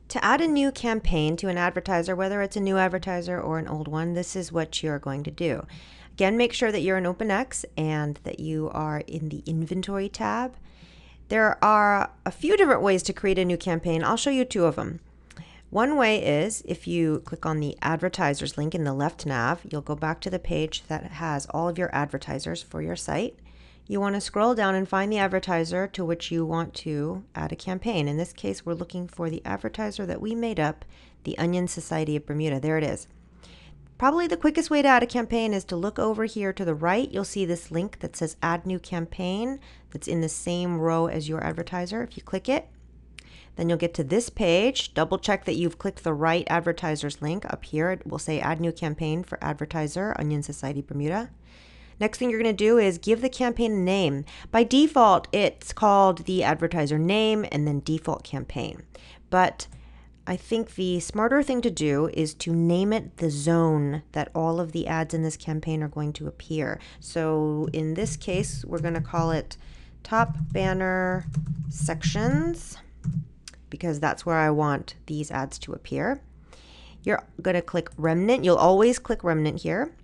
To add a new campaign to an advertiser, whether it's a new advertiser or an old one, this is what you're going to do. Again, make sure that you're in OpenX and that you are in the Inventory tab. There are a few different ways to create a new campaign. I'll show you two of them. One way is if you click on the advertisers link in the left nav, you'll go back to the page that has all of your advertisers for your site. You want to scroll down and find the advertiser to which you want to add a campaign. In this case, we're looking for the advertiser that we made up, the Onion Society of Bermuda. There it is. Probably the quickest way to add a campaign is to look over here to the right. You'll see this link that says Add New Campaign that's in the same row as your advertiser. If you click it, then you'll get to this page. Double check that you've clicked the right advertiser's link. Up here, it will say Add New Campaign for Advertiser, Onion Society Bermuda. Next thing you're going to do is give the campaign a name. By default, it's called the advertiser name and then default campaign. But I think the smarter thing to do is to name it the zone that all of the ads in this campaign are going to appear. So in this case, we're going to call it Top Banner Sections because that's where I want these ads to appear. You're going to click Remnant. You'll always click Remnant here.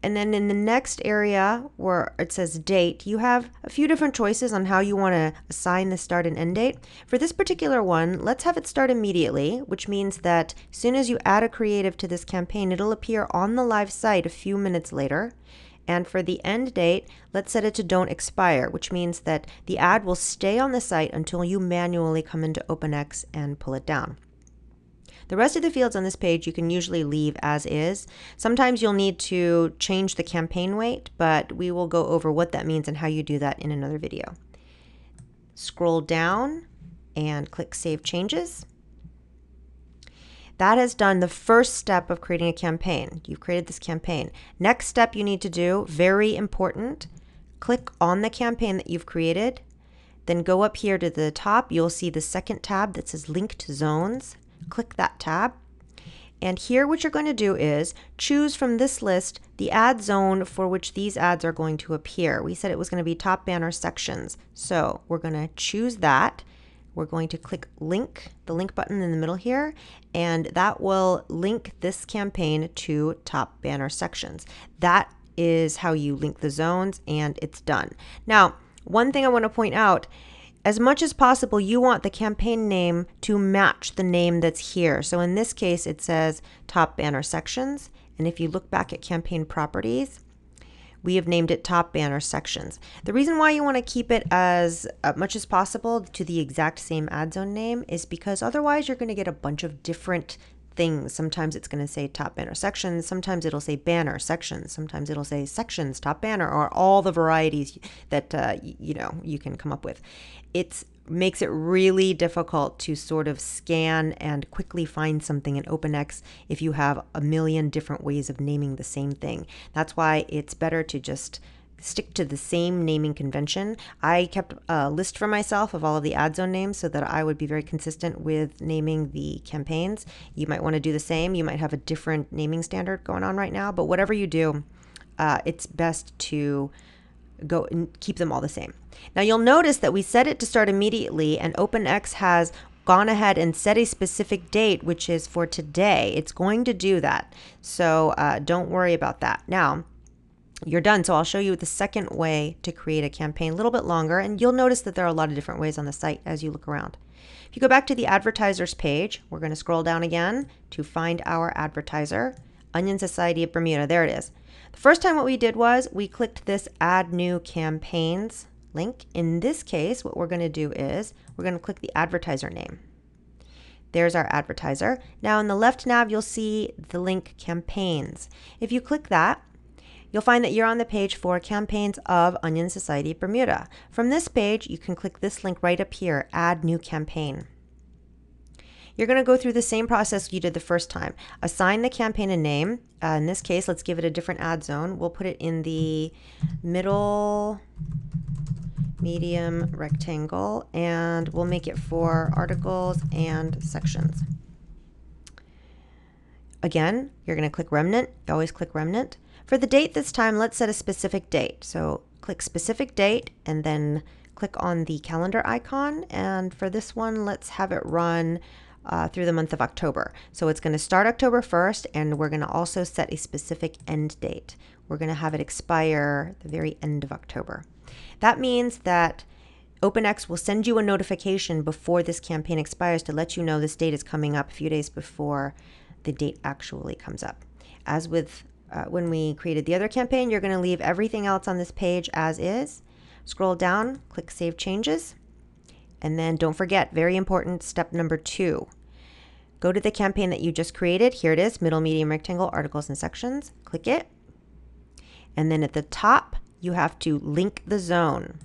And then in the next area where it says date, you have a few different choices on how you want to assign the start and end date. For this particular one, let's have it start immediately, which means that as soon as you add a creative to this campaign, it'll appear on the live site a few minutes later. And for the end date, let's set it to don't expire, which means that the ad will stay on the site until you manually come into OpenX and pull it down. The rest of the fields on this page you can usually leave as is. Sometimes you'll need to change the campaign weight, but we will go over what that means and how you do that in another video. Scroll down and click Save Changes. That has done the first step of creating a campaign. You've created this campaign. Next step you need to do, very important, click on the campaign that you've created. Then go up here to the top. You'll see the second tab that says Linked Zones. Click that tab. And here what you're going to do is choose from this list the ad zone for which these ads are going to appear. We said it was going to be Top Banner Sections. So we're going to choose that. We're going to click Link, the link button in the middle here, and that will link this campaign to Top Banner Sections. That is how you link the zones, and it's done. Now, one thing I want to point out, as much as possible, you want the campaign name to match the name that's here. So in this case, it says Top Banner Sections. And if you look back at campaign properties, we have named it Top Banner Sections. The reason why you want to keep it as much as possible to the exact same ad zone name is because otherwise you're going to get a bunch of different things. Sometimes it's going to say Top Banner Sections, sometimes it'll say Banner Sections, sometimes it'll say Sections Top Banner, or all the varieties that you can come up with. It makes it really difficult to sort of scan and quickly find something in OpenX if you have a million different ways of naming the same thing. That's why it's better to just stick to the same naming convention. I kept a list for myself of all of the ad zone names so that I would be very consistent with naming the campaigns. You might want to do the same. You might have a different naming standard going on right now, but whatever you do, it's best to go and keep them all the same. Now you'll notice that we set it to start immediately, and OpenX has gone ahead and set a specific date, which is for today. It's going to do that. So don't worry about that. Now, you're done. So I'll show you the second way to create a campaign, a little bit longer, and you'll notice that there are a lot of different ways on the site as you look around. If you go back to the advertisers page, we're going to scroll down again to find our advertiser, Onion Society of Bermuda. There it is. The first time what we did was we clicked this Add New Campaigns link. In this case, what we're going to do is we're going to click the advertiser name. There's our advertiser. Now in the left nav, you'll see the link Campaigns. If you click that, you'll find that you're on the page for Campaigns of Onion Society of Bermuda. From this page, you can click this link right up here, Add New Campaign. You're going to go through the same process you did the first time. Assign the campaign a name. In this case, let's give it a different ad zone. We'll put it in the middle, medium, rectangle, and we'll make it for articles and sections. Again, you're going to click Remnant. Always click Remnant. For the date this time, let's set a specific date. So click Specific Date and then click on the calendar icon. And for this one, let's have it run through the month of October. So it's going to start October 1st, and we're going to also set a specific end date. We're going to have it expire the very end of October. That means that OpenX will send you a notification before this campaign expires to let you know this date is coming up a few days before the date actually comes up. As with when we created the other campaign, you're going to leave everything else on this page as is. Scroll down, click Save Changes, and then don't forget, very important, step number 2. Go to the campaign that you just created. Here it is, middle, medium, rectangle, articles and sections. Click it. And then at the top, you have to link the zone.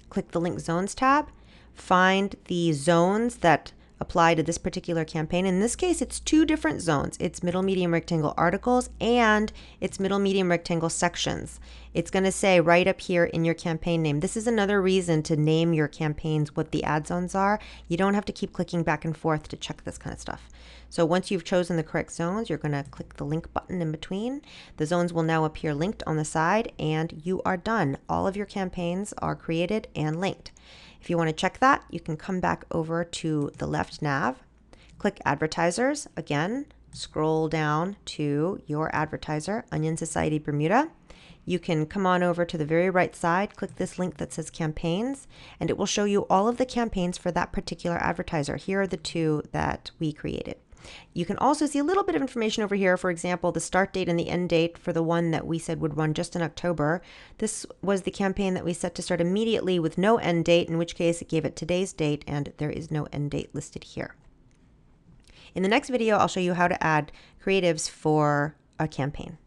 Click the Link Zones tab, find the zones that apply to this particular campaign. In this case, it's 2 different zones. It's middle, medium, rectangle articles, and it's middle, medium, rectangle sections. It's going to say right up here in your campaign name. This is another reason to name your campaigns what the ad zones are. You don't have to keep clicking back and forth to check this kind of stuff. So once you've chosen the correct zones, you're going to click the link button in between. The zones will now appear linked on the side, and you are done. All of your campaigns are created and linked. If you want to check that, you can come back over to the left nav, click Advertisers. Again, scroll down to your advertiser, Onion Society Bermuda. You can come on over to the very right side, click this link that says Campaigns, and it will show you all of the campaigns for that particular advertiser. Here are the 2 that we created. You can also see a little bit of information over here. For example, the start date and the end date for the one that we said would run just in October. This was the campaign that we set to start immediately with no end date, in which case it gave it today's date, and there is no end date listed here. In the next video, I'll show you how to add creatives for a campaign.